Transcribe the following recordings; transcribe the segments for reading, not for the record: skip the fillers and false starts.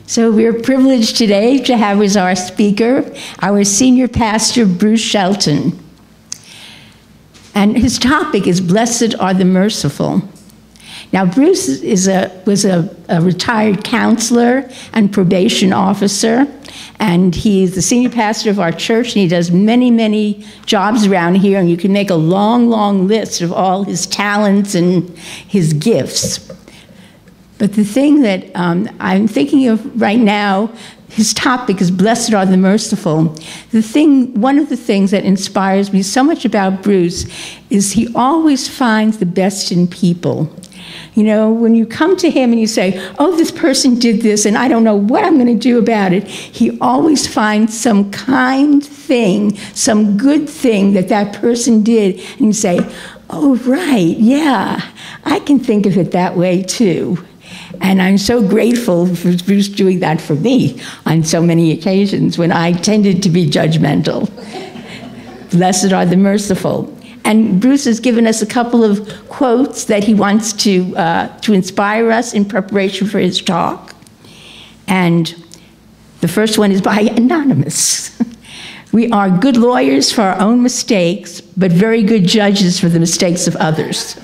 So we're privileged today to have as our speaker our senior pastor, Bruce Shelton. And his topic is Blessed are the Merciful. Now, Bruce was a retired counselor and probation officer, and he's the senior pastor of our church, and he does many, many jobs around here, and you can make a long, long list of all his talents and his gifts. But the thing that I'm thinking of right now, his topic is Blessed are the Merciful. One of the things that inspires me so much about Bruce is he always finds the best in people. You know, when you come to him and you say, oh, this person did this and I don't know what I'm going to do about it, he always finds some kind thing, some good thing that that person did. And you say, oh, right, yeah, I can think of it that way too. And I'm so grateful for Bruce doing that for me on so many occasions when I tended to be judgmental. Blessed are the merciful. And Bruce has given us a couple of quotes that he wants to inspire us in preparation for his talk. And the first one is by Anonymous. We are good lawyers for our own mistakes, but very good judges for the mistakes of others.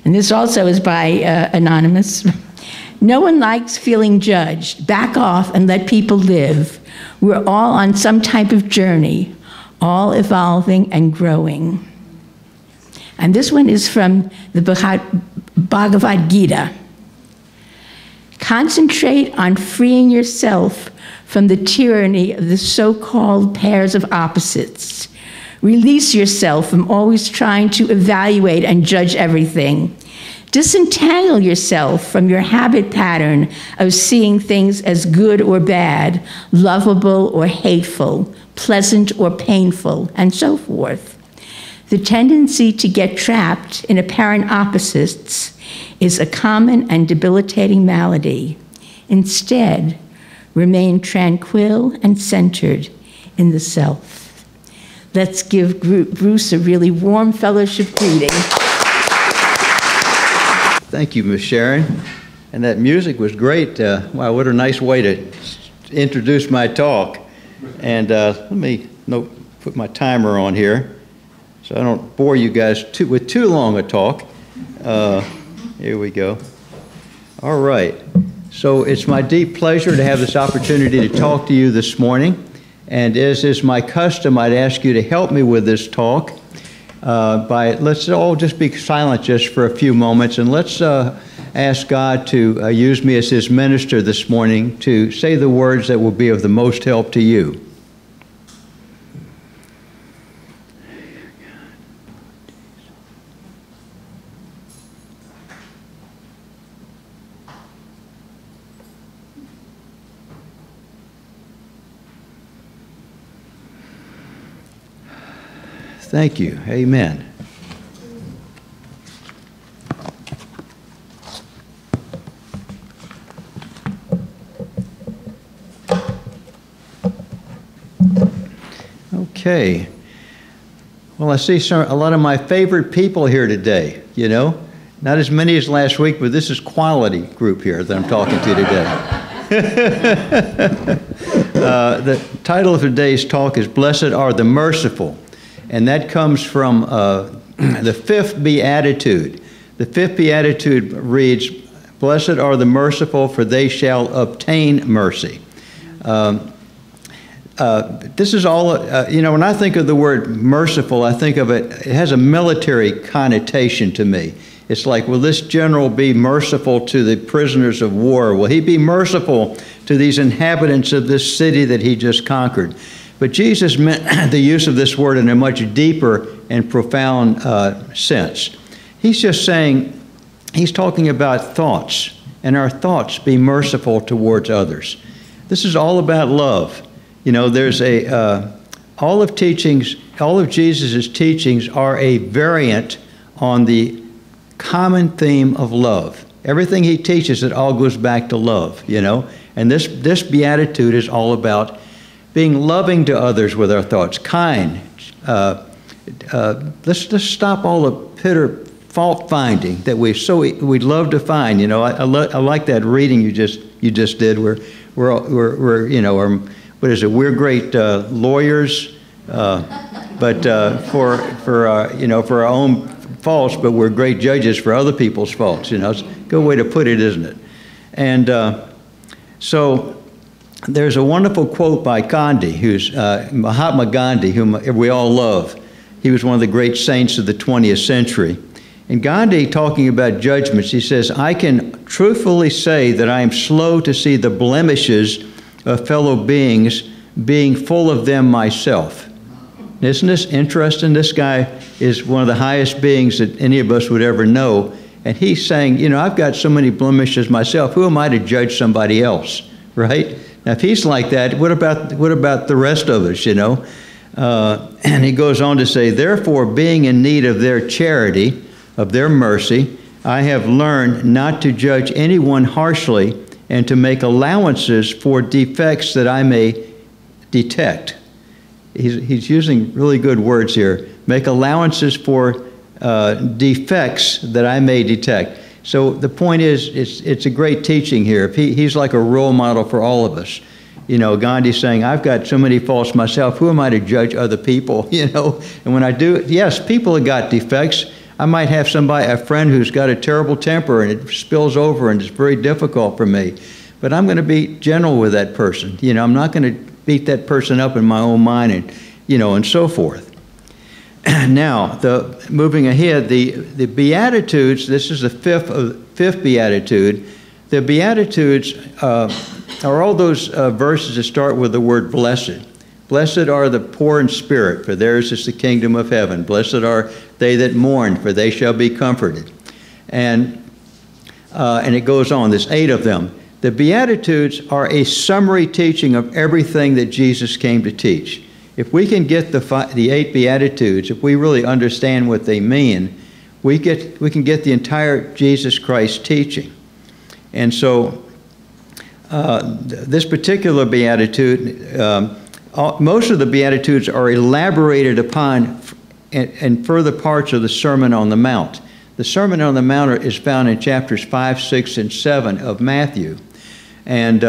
And this also is by Anonymous. No one likes feeling judged. Back off and let people live. We're all on some type of journey, all evolving and growing. And this one is from the Bhagavad Gita. Concentrate on freeing yourself from the tyranny of the so-called pairs of opposites. Release yourself from always trying to evaluate and judge everything. Disentangle yourself from your habit pattern of seeing things as good or bad, lovable or hateful, pleasant or painful, and so forth. The tendency to get trapped in apparent opposites is a common and debilitating malady. Instead, remain tranquil and centered in the self. Let's give Bruce a really warm fellowship greeting. Thank you, Miss Sharon. And that music was great. Wow, what a nice way to introduce my talk. And let me put my timer on here so I don't bore you guys with too long a talk. Here we go. All right. So it's my deep pleasure to have this opportunity to talk to you this morning. And as is my custom, I'd ask you to help me with this talk. Let's all just be silent just for a few moments, and let's ask God to use me as his minister this morning to say the words that will be of the most help to you. Thank you. Amen. Okay. Well, I see a lot of my favorite people here today, you know. Not as many as last week, but this is quality group here that I'm talking to today. The title of today's talk is Blessed are the Merciful. And that comes from the fifth beatitude. The fifth beatitude reads, Blessed are the merciful, for they shall obtain mercy. This is all, you know, when I think of the word merciful, I think of it has a military connotation to me. It's like, will this general be merciful to the prisoners of war? Will he be merciful to these inhabitants of this city that he just conquered? But Jesus meant the use of this word in a much deeper and profound sense. He's just saying, he's talking about thoughts, and our thoughts be merciful towards others. This is all about love. You know, there's all of Jesus' teachings are a variant on the common theme of love. Everything he teaches, it all goes back to love, you know. And this beatitude is all about being loving to others with our thoughts, kind. Let's stop all the fault finding that we love to find. You know, I like that reading you just did. We're you know, what is it? We're great lawyers, but for you know, for our own faults, but we're great judges for other people's faults. You know, it's a good way to put it, isn't it? And so there's a wonderful quote by Gandhi, who's Mahatma Gandhi, whom we all love. He was one of the great saints of the 20th century. And Gandhi, talking about judgments, he says, "I can truthfully say that I am slow to see the blemishes of fellow beings, being full of them myself." Isn't this interesting? This guy is one of the highest beings that any of us would ever know. And he's saying, you know, I've got so many blemishes myself. Who am I to judge somebody else, right? Now, if he's like that, what about the rest of us, you know? And he goes on to say, "Therefore, being in need of their charity, of their mercy, I have learned not to judge anyone harshly and to make allowances for defects that I may detect." He's using really good words here. Make allowances for defects that I may detect. So the point is, it's a great teaching here. He's like a role model for all of us. You know, Gandhi's saying, I've got so many faults myself. Who am I to judge other people? You know, and when I do, yes, people have got defects. I might have a friend who's got a terrible temper and it spills over and it's very difficult for me. But I'm going to be gentle with that person. You know, I'm not going to beat that person up in my own mind and, you know, and so forth. Now, moving ahead, the Beatitudes, this is the fifth Beatitude. The Beatitudes are all those verses that start with the word blessed. Blessed are the poor in spirit, for theirs is the kingdom of heaven. Blessed are they that mourn, for they shall be comforted. And it goes on, there's 8 of them. The Beatitudes are a summary teaching of everything that Jesus came to teach. If we can get the 8 Beatitudes, if we really understand what they mean, we can get the entire Jesus Christ teaching. And so this particular Beatitude, most of the Beatitudes are elaborated upon in further parts of the Sermon on the Mount. The Sermon on the Mount is found in chapters 5, 6, and 7 of Matthew. And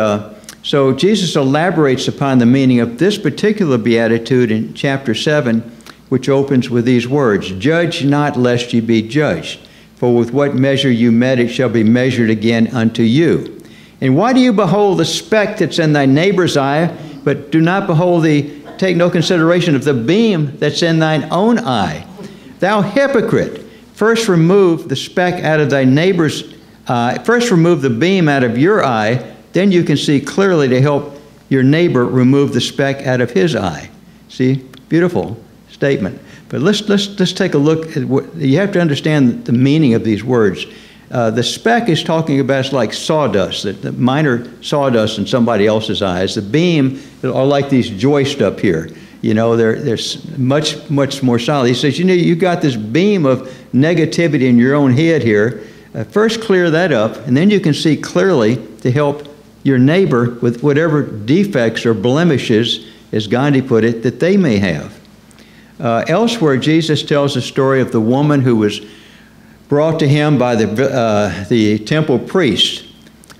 so Jesus elaborates upon the meaning of this particular Beatitude in chapter 7, which opens with these words, "Judge not, lest ye be judged. For with what measure you met, it shall be measured again unto you. And why do you behold the speck that's in thy neighbor's eye, but do not take no consideration of the beam that's in thine own eye? Thou hypocrite, first remove the speck out of thy neighbor's eye, first remove the beam out of your eye, then you can see clearly to help your neighbor remove the speck out of his eye." See, beautiful statement. But let's take a look at what you have to understand the meaning of these words. The speck is talking about, it's like sawdust, the minor sawdust in somebody else's eyes. The beam are like these joists up here. You know, they're much more solid. He says, you know, you got this beam of negativity in your own head here. First clear that up, and then you can see clearly to help your neighbor with whatever defects or blemishes, as Gandhi put it, that they may have. Elsewhere, Jesus tells the story of the woman who was brought to him by the temple priest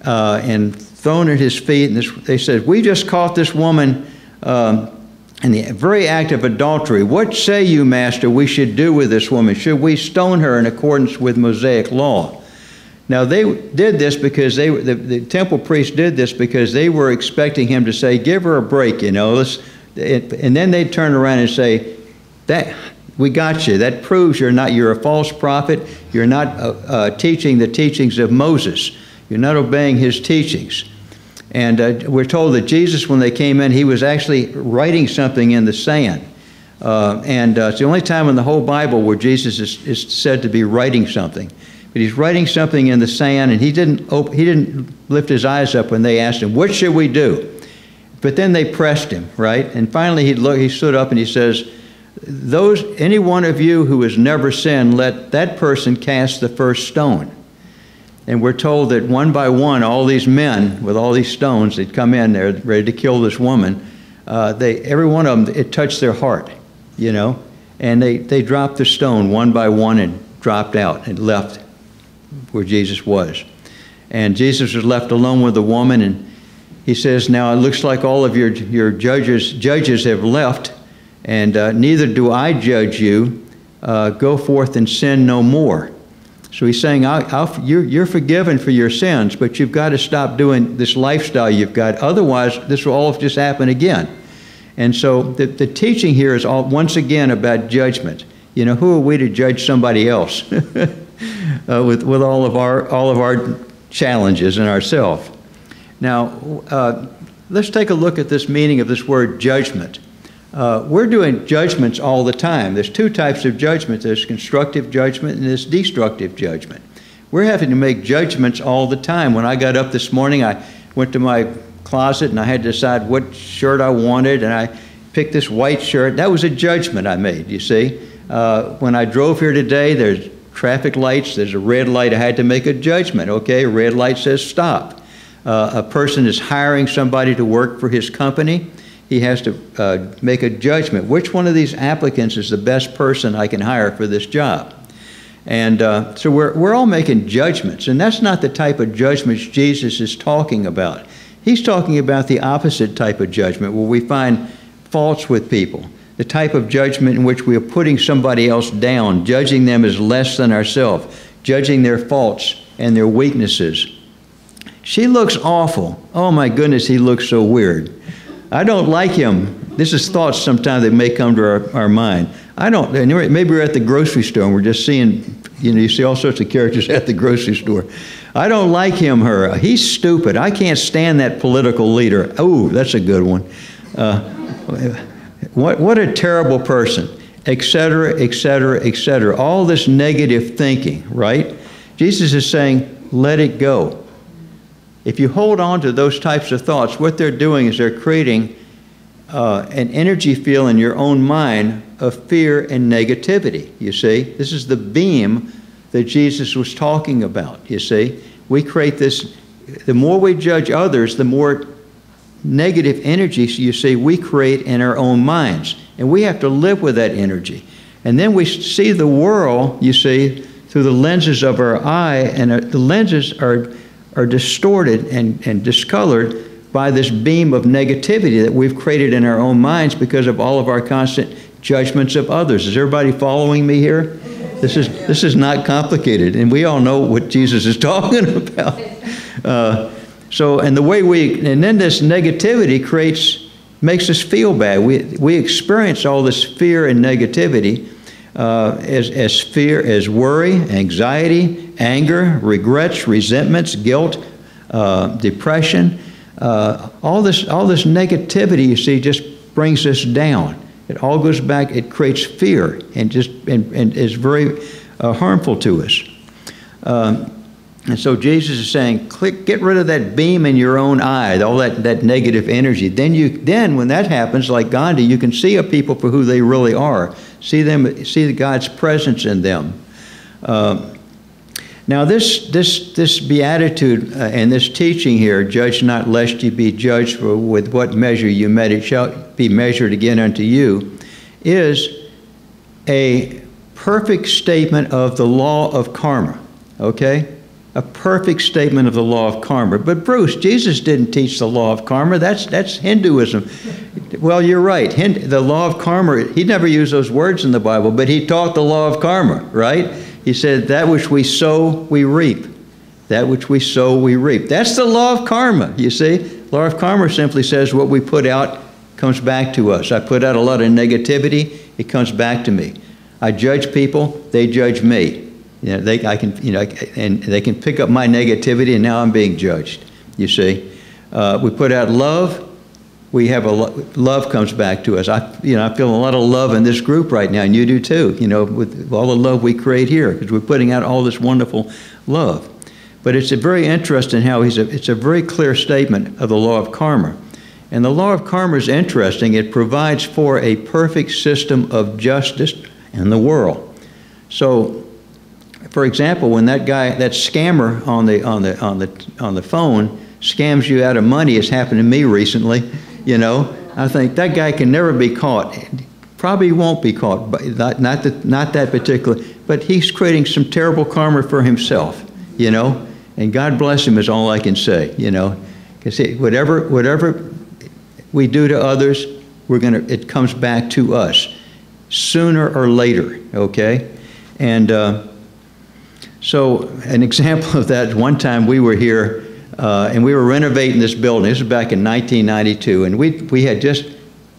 and thrown at his feet. And they said, "We just caught this woman in the very act of adultery. What say you, Master, we should do with this woman? Should we stone her in accordance with Mosaic law?" Now, they did this because the temple priest did this because they were expecting him to say, "Give her a break, you know." And then they'd turn around and say, "That we got you. That proves you're a false prophet. You're not teaching the teachings of Moses. You're not obeying his teachings." And we're told that Jesus, when they came in, he was actually writing something in the sand. It's the only time in the whole Bible where Jesus is said to be writing something. But he's writing something in the sand, and he didn't lift his eyes up when they asked him, "What should we do?" But then they pressed him, right? And finally he stood up and he says, any one of you who has never sinned, let that person cast the first stone." And we're told that one by one, all these men with all these stones, they'd come in there ready to kill this woman. Every one of them, it touched their heart, you know. And they dropped the stone one by one and dropped out and left where Jesus was. And Jesus was left alone with the woman, and he says, now it looks like all of your judges have left, and neither do I judge you. Go forth and sin no more. So he's saying, you're forgiven for your sins, but you've got to stop doing this lifestyle you've got. Otherwise, this will all just happen again. And so the teaching here is once again about judgment. You know, who are we to judge somebody else with all of our challenges in ourselves? Now, let's take a look at this meaning of this word judgment. We're doing judgments all the time. There's two types of judgment. There's constructive judgment and there's destructive judgment. We're having to make judgments all the time. When I got up this morning, I went to my closet and I had to decide what shirt I wanted, and I picked this white shirt. That was a judgment I made, you see. When I drove here today, there's traffic lights. There's a red light. I had to make a judgment, okay? A red light says stop. A person is hiring somebody to work for his company. He has to make a judgment. Which one of these applicants is the best person I can hire for this job? And so we're all making judgments, and that's not the type of judgments Jesus is talking about. He's talking about the opposite type of judgment, where we find faults with people, the type of judgment in which we are putting somebody else down, judging them as less than ourselves, judging their faults and their weaknesses. She looks awful. Oh my goodness, he looks so weird. I don't like him. This is thoughts sometimes that may come to our mind. Maybe we're at the grocery store and we're just seeing, you see all sorts of characters at the grocery store. I don't like him, her. He's stupid. I can't stand that political leader. Oh, that's a good one. What a terrible person, etc., etc., etc. All this negative thinking, right? Jesus is saying, let it go. If you hold on to those types of thoughts, what they're doing is they're creating an energy field in your own mind of fear and negativity, you see. This is the beam that Jesus was talking about, you see. We create this, the more we judge others, the more negative energy, you see, we create in our own minds. And we have to live with that energy. And then we see the world, you see, through the lenses of our eye, and the lenses are distorted and discolored by this beam of negativity that we've created in our own minds because of all of our constant judgments of others. Is everybody following me here? This is not complicated, and we all know what Jesus is talking about. And then this negativity makes us feel bad. We experience all this fear and negativity as fear, as worry, anxiety, anger, regrets, resentments, guilt, depression. All this negativity, you see, just brings us down. It all goes back. It creates fear and is very harmful to us. And so Jesus is saying, get rid of that beam in your own eye, all that negative energy. Then when that happens, like Gandhi, you can see a people for who they really are. See God's presence in them. Now this beatitude and this teaching here, judge not lest ye be judged, for with what measure you met it shall be measured again unto you, is a perfect statement of the law of karma, okay? A perfect statement of the law of karma. But Bruce, Jesus didn't teach the law of karma. That's Hinduism. Well, you're right. The law of karma, he never used those words in the Bible, but he taught the law of karma, right? He said, that which we sow, we reap. That which we sow, we reap. That's the law of karma, you see. Law of karma simply says what we put out comes back to us. I put out a lot of negativity, it comes back to me. I judge people, they judge me. And they can pick up my negativity, and now I'm being judged, you see. We put out love, love comes back to us. I feel a lot of love in this group right now, and you do too, with all the love we create here, because we're putting out all this wonderful love. But it's very interesting how it's a very clear statement of the law of karma. And the law of karma is interesting. It provides for a perfect system of justice in the world. So, for example, when that scammer on the phone scams you out of money, it's happened to me recently, I think that guy can never be caught. Probably won't be caught, but not that particular. but he's creating some terrible karma for himself, you know. And God bless him is all I can say, you know. Because whatever we do to others, it comes back to us sooner or later, okay? And so an example of that, one time we were here and we were renovating this building. This was back in 1992, and we had just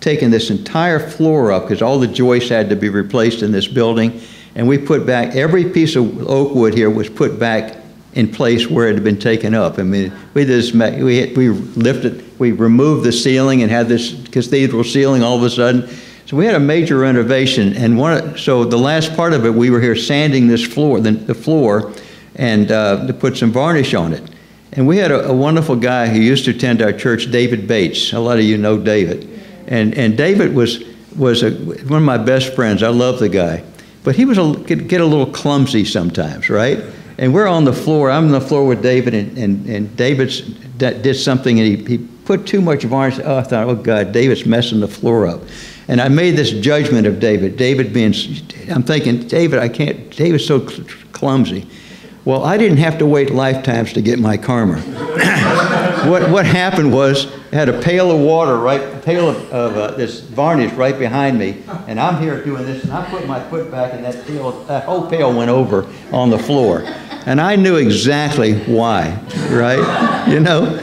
taken this entire floor up because all the joists had to be replaced in this building, and we put back, every piece of oak wood here was put back in place where it had been taken up. I mean, we removed the ceiling and had this cathedral ceiling all of a sudden. So we had a major renovation, and so the last part of it, we were here sanding this floor, the floor, and to put some varnish on it. And we had a wonderful guy who used to attend our church, David Bates. A lot of you know David. And David was one of my best friends. I love the guy. But he could get a little clumsy sometimes, right? And we're on the floor. I'm on the floor with David, and David did something, and he put too much varnish. Oh, I thought, oh, God, David's messing the floor up. And I made this judgment of David. I'm thinking, David's so clumsy. Well, I didn't have to wait lifetimes to get my karma. What happened was, I had a pail of water, of this varnish right behind me, and I'm here doing this, and I put my foot back, and that whole pail went over on the floor. And I knew exactly why, right? You know,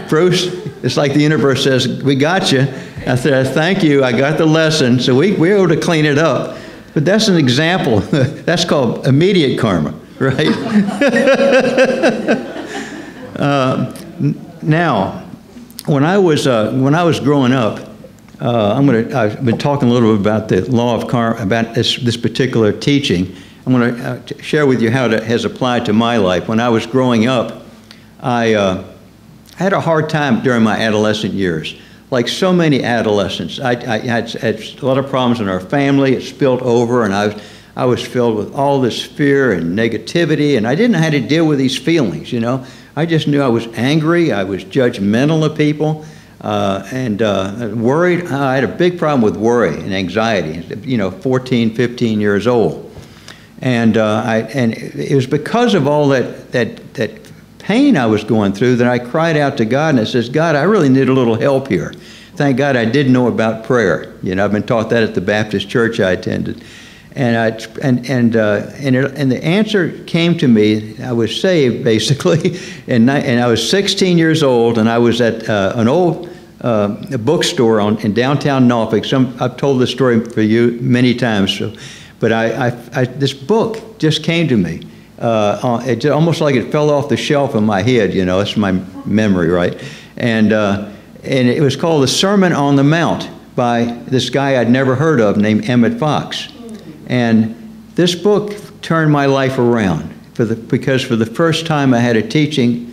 Bruce, it's like the universe says, we got you. I said, thank you, I got the lesson, so we were able to clean it up. But that's an example. That's called immediate karma, right? Now, when I was growing up, I've been talking a little bit about the law of karma, about this particular teaching. I'm going to share with you how it has applied to my life. When I was growing up, I had a hard time during my adolescent years. Like so many adolescents, I had a lot of problems in our family. It spilled over, and I was filled with all this fear and negativity, and I didn't know how to deal with these feelings, you know. I just knew I was angry, I was judgmental of people, and worried. I had a big problem with worry and anxiety, you know, 14, 15 years old. And it was because of all that pain I was going through that I cried out to God, and I says, God, I really need a little help here. Thank God I did know about prayer. You know, I've been taught that at the Baptist church I attended. And the answer came to me. I was saved, basically, and I was 16 years old, and I was at an old bookstore in downtown Norfolk. I've told this story for you many times, but this book just came to me. It almost like it fell off the shelf in my head, you know. It's my memory, right? And it was called The Sermon on the Mount by this guy I'd never heard of named Emmett Fox. And this book turned my life around because for the first time I had an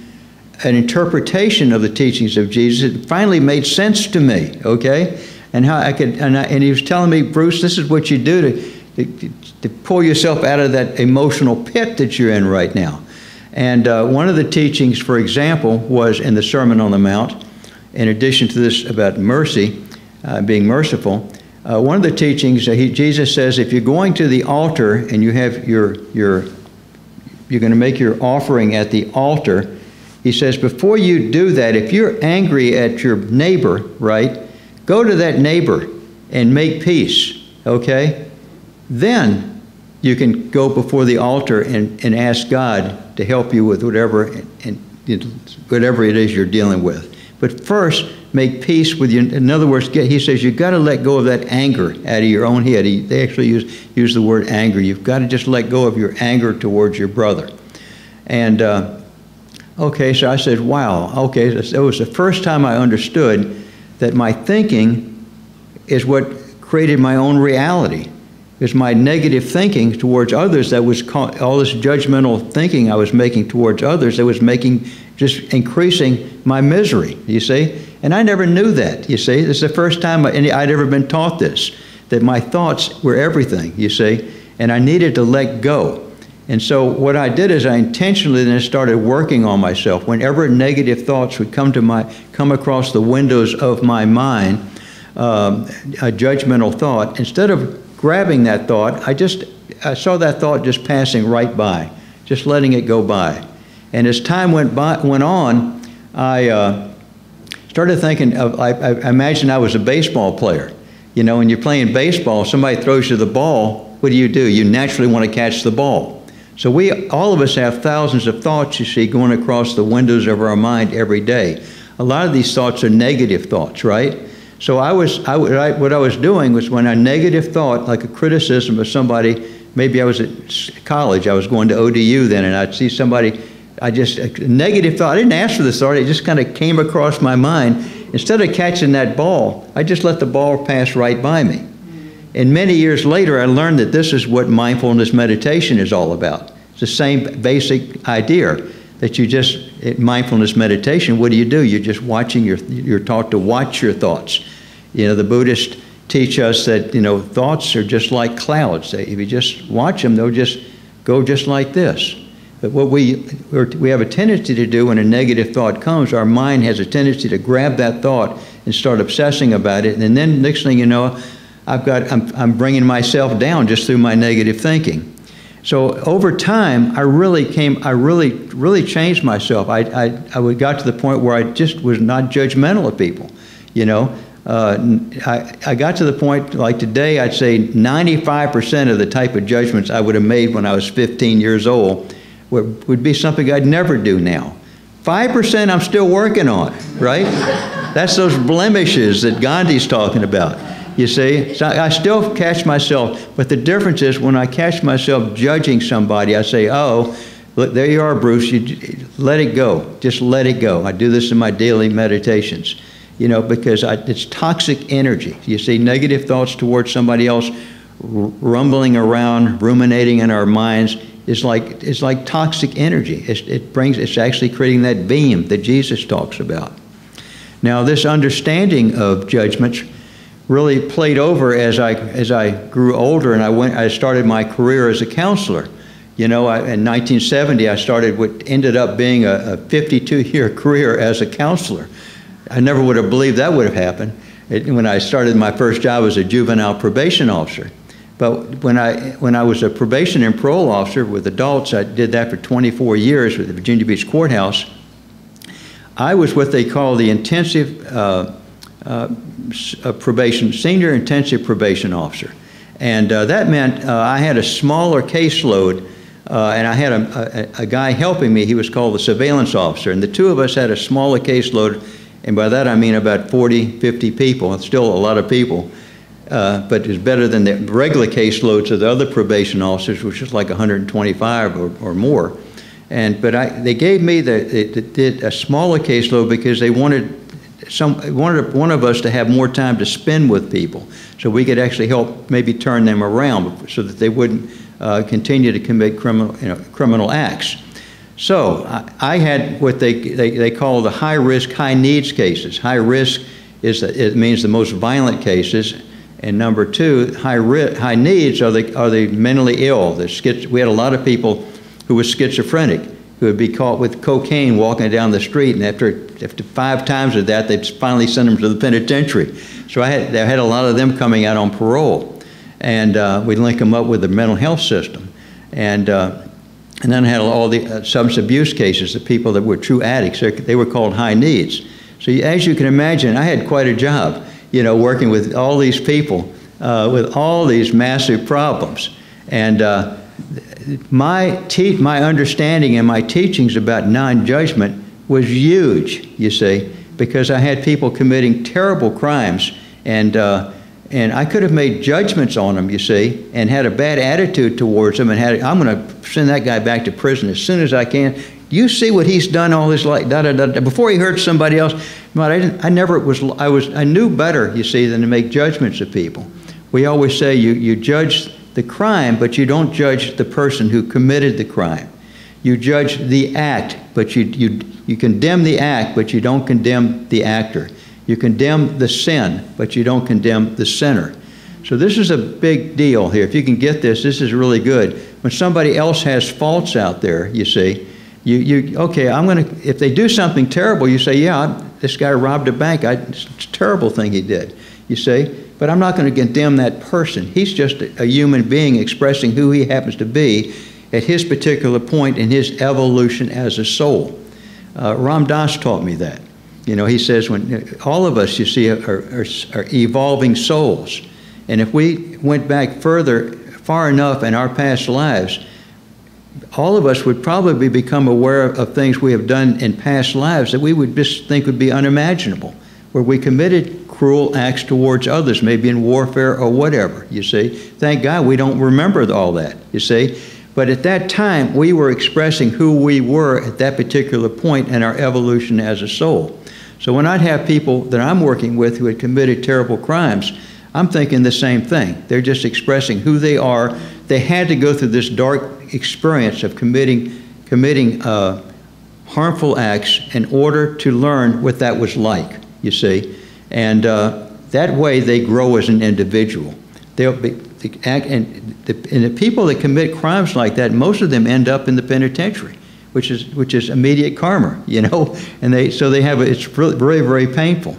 interpretation of the teachings of Jesus. It finally made sense to me, okay? And how and he was telling me, Bruce, this is what you do to pull yourself out of that emotional pit that you're in right now. And one of the teachings, for example, was in the Sermon on the Mount, in addition to this about mercy, being merciful, one of the teachings, Jesus says, if you're going to the altar and you have you're going to make your offering at the altar, he says, before you do that, if you're angry at your neighbor, right, go to that neighbor and make peace, okay? Then you can go before the altar and ask God to help you with whatever it is you're dealing with. But first, make peace with you. In other words, he says you've got to let go of that anger out of your own head. They actually use the word anger. You've got to just let go of your anger towards your brother. And okay, so I said, wow, okay, it was the first time I understood that my thinking is what created my own reality. It's my negative thinking towards others that was all this judgmental thinking I was making towards others that was just increasing my misery, you see? And I never knew that, you see? It's the first time I'd ever been taught this, that my thoughts were everything, you see? And I needed to let go. And so what I did is I intentionally then started working on myself. Whenever negative thoughts would come across the windows of my mind, a judgmental thought, instead of grabbing that thought, I just I saw that thought just passing right by, just letting it go by. And as time went on, I started thinking of, I imagined I was a baseball player. You know, when you're playing baseball, somebody throws you the ball, what do? You naturally want to catch the ball. So all of us have thousands of thoughts, you see, going across the windows of our mind every day. A lot of these thoughts are negative thoughts, right? So what I was doing was, when a negative thought, like a criticism of somebody, maybe I was at college, I was going to ODU then, and I'd see somebody, a negative thought, I didn't ask for this thought, it just kind of came across my mind. Instead of catching that ball, I just let the ball pass right by me. And many years later, I learned that this is what mindfulness meditation is all about. It's the same basic idea, that mindfulness meditation, what do? You're just watching you're taught to watch your thoughts. You know, the Buddhists teach us that, you know, thoughts are just like clouds. If you just watch them, they'll just go just like this. But what we have a tendency to do when a negative thought comes, our mind has a tendency to grab that thought and start obsessing about it. And then next thing you know, I'm bringing myself down just through my negative thinking. So over time, I really changed myself. I got to the point where I just was not judgmental of people. You know, I got to the point, like today, I'd say 95% of the type of judgments I would have made when I was 15 years old would be something I'd never do now. 5% I'm still working on, right? That's those blemishes that Gandhi's talking about. You see, so I still catch myself, but the difference is when I catch myself judging somebody, I say, oh, look, there you are, Bruce, let it go, just let it go. I do this in my daily meditations, you know, because it's toxic energy. You see, negative thoughts towards somebody else rumbling around, ruminating in our minds, is like toxic energy. It's actually creating that beam that Jesus talks about. Now, this understanding of judgments really played over as I grew older, and I started my career as a counselor. You know, in 1970, I started what ended up being a 52-year career as a counselor. I never would have believed that would have happened when I started my first job as a juvenile probation officer. But when I was a probation and parole officer with adults, I did that for 24 years with the Virginia Beach Courthouse. I was what they call the intensive senior intensive probation officer. And that meant I had a smaller caseload, and I had a guy helping me. He was called the surveillance officer. And the two of us had a smaller caseload, and by that I mean about 40, 50 people. It's still a lot of people. But it's better than the regular caseloads of the other probation officers, which is like 125 or more. But they gave me a smaller caseload because they wanted one of us to have more time to spend with people, so we could actually help maybe turn them around, so that they wouldn't continue to commit criminal acts. So I had what they call the high risk, high needs cases. High risk it means the most violent cases. And number two, high needs are the mentally ill. We had a lot of people who were schizophrenic, who would be caught with cocaine walking down the street, and after 5 times of that, they'd finally send them to the penitentiary. So I had a lot of them coming out on parole, and we'd link them up with the mental health system. And then I had all the substance abuse cases, the people that were true addicts. They were called high needs. So as you can imagine, I had quite a job, you know, working with all these people with all these massive problems. And my understanding and my teachings about non-judgment was huge, you see, because I had people committing terrible crimes, and I could have made judgments on them, you see, and had a bad attitude towards them, and I'm going to send that guy back to prison as soon as I can. You see what he's done all his life, before he hurt somebody else. But I knew better, you see, than to make judgments of people. We always say you judge the crime, but you don't judge the person who committed the crime. You judge the act, but you condemn the act, but you don't condemn the actor. You condemn the sin, but you don't condemn the sinner. So this is a big deal here. If you can get this is really good. When somebody else has faults out there, you see, okay, if they do something terrible, you say, yeah, this guy robbed a bank. It's a terrible thing he did, you see. but I'm not going to condemn that person. He's just a human being expressing who he happens to be at his particular point in his evolution as a soul. Ram Dass taught me that. You know, he says when all of us, you see, are evolving souls. And if we went back far enough in our past lives, all of us would probably become aware of things we have done in past lives that we would just think would be unimaginable, where we committed cruel acts towards others, maybe in warfare or whatever, you see. Thank God we don't remember all that, you see. But at that time, we were expressing who we were at that particular point in our evolution as a soul. So when I'd have people that I'm working with who had committed terrible crimes, I'm thinking the same thing. They're just expressing who they are. They had to go through this dark experience of committing harmful acts in order to learn what that was like, you see. And that way they grow as an individual. They'll be, and the people that commit crimes like that, most of them end up in the penitentiary, which is immediate karma, you know. And it's very, very painful.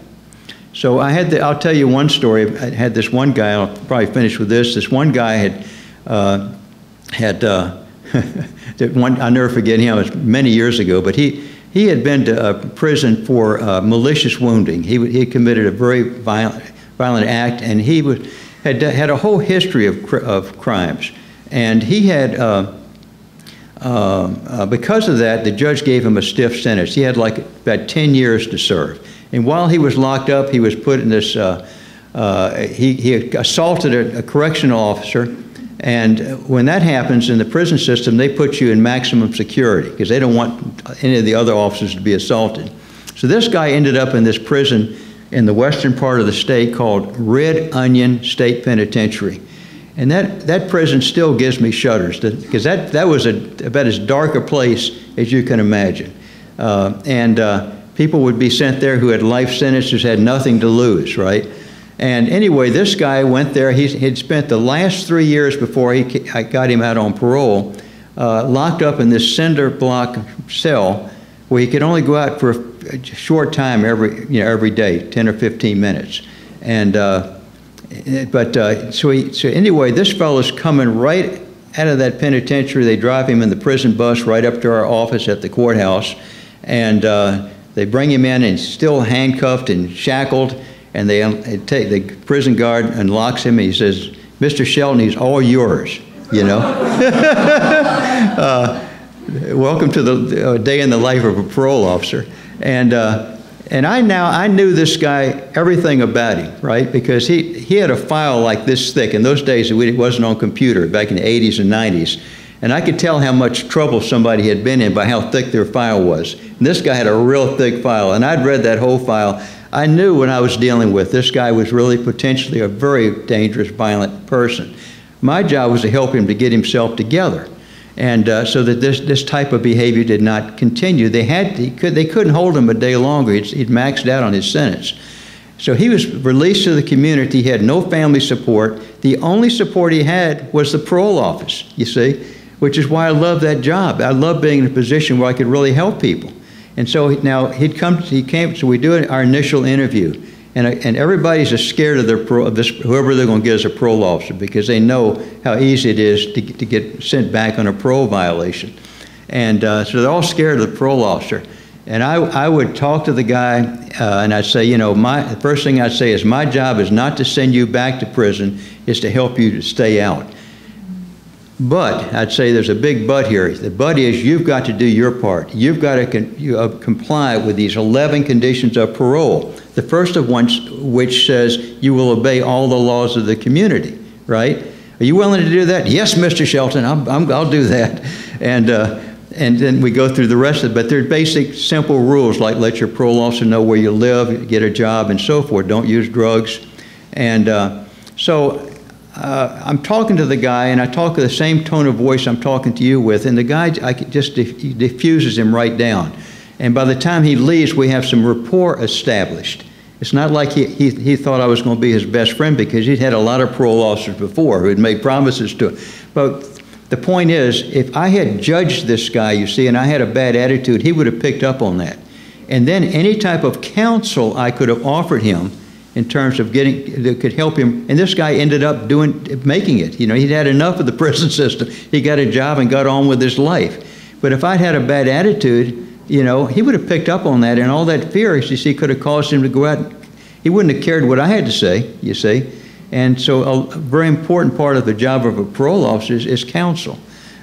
So I'll tell you one story. I had this one guy, I'll probably finish with this. This one guy I'll never forget him, it was many years ago, but he had been to prison for malicious wounding. He had committed a very violent act, and he had a whole history of crimes. And he had, because of that, the judge gave him a stiff sentence. He had like about 10 years to serve. And while he was locked up, he was put in this, he assaulted a correctional officer. And when that happens in the prison system, they put you in maximum security because they don't want any of the other officers to be assaulted. So this guy ended up in this prison in the western part of the state called Red Onion State Penitentiary. And that prison still gives me shudders because that was about as dark a place as you can imagine. People would be sent there who had life sentences, had nothing to lose, right? And anyway, this guy went there. He'd spent the last 3 years before I got him out on parole, locked up in this cinder block cell where he could only go out for a short time every day, 10 or 15 minutes. And so anyway, this fellow's coming right out of that penitentiary. They drive him in the prison bus right up to our office at the courthouse, and they bring him in, and he's still handcuffed and shackled. And they take the prison guard unlocks him, and he says, "Mr. Shelton, he's all yours," you know. Welcome to the day in the life of a parole officer. And I knew this guy, everything about him, right? Because he had a file like this thick. In those days, it wasn't on computer, back in the 80s and 90s. And I could tell how much trouble somebody had been in by how thick their file was. And this guy had a real thick file, and I'd read that whole file. I knew when I was dealing with this guy was really potentially a very dangerous, violent person. My job was to help him to get himself together, and so that this type of behavior did not continue. They couldn't hold him a day longer. He'd maxed out on his sentence. So he was released to the community. He had no family support. The only support he had was the parole office, you see, which is why I love that job. I love being in a position where I could really help people. And so now he came, so we do our initial interview, and everybody's just scared of whoever they're going to get as a parole officer, because they know how easy it is to get sent back on a parole violation. And so they're all scared of the parole officer. And I would talk to the guy, and I'd say, you know, the first thing I'd say is, my job is not to send you back to prison, it's to help you to stay out. But I'd say there's a big but here. The but is you've got to do your part. You've got to comply with these 11 conditions of parole. The first of which says you will obey all the laws of the community, right? Are you willing to do that? Yes, Mr. Shelton, I'll do that. And then we go through the rest of it. But they're basic, simple rules like let your parole officer know where you live, get a job, and so forth. Don't use drugs. And I'm talking to the guy, and I talk with the same tone of voice I'm talking to you with, and the guy, he diffuses him right down. And by the time he leaves, we have some rapport established. It's not like he thought I was going to be his best friend, because he'd had a lot of parole officers before who had made promises to him. But the point is, if I had judged this guy, you see, and I had a bad attitude, he would have picked up on that. And then any type of counsel I could have offered him, in terms of that could help him. And this guy ended up making it. You know, he'd had enough of the prison system. He got a job and got on with his life. But if I'd had a bad attitude, you know, he would have picked up on that, and all that fear, you see, could have caused him to go out. He wouldn't have cared what I had to say, you see. And so a very important part of the job of a parole officer is counsel.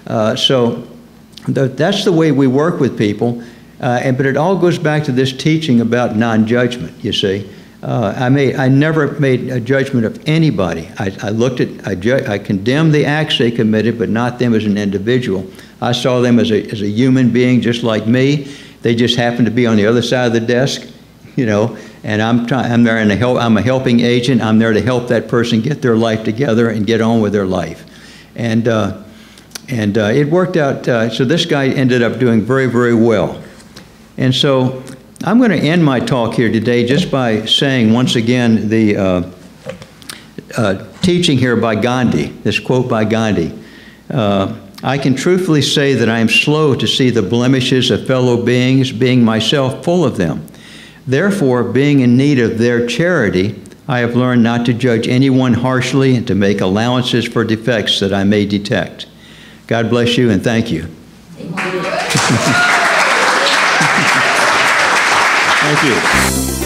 So that's the way we work with people. But it all goes back to this teaching about non-judgment, you see. I never made a judgment of anybody. I condemned the acts they committed, but not them as an individual. I saw them as a human being just like me. They just happened to be on the other side of the desk, you know, and I'm there I'm a helping agent. I'm there to help that person get their life together and get on with their life. And it worked out. So this guy ended up doing very, very well. And so I'm going to end my talk here today just by saying once again the teaching here by Gandhi, this quote by Gandhi. I can truthfully say that I am slow to see the blemishes of fellow beings, being myself full of them. Therefore, being in need of their charity, I have learned not to judge anyone harshly and to make allowances for defects that I may detect. God bless you and thank you. Thank you.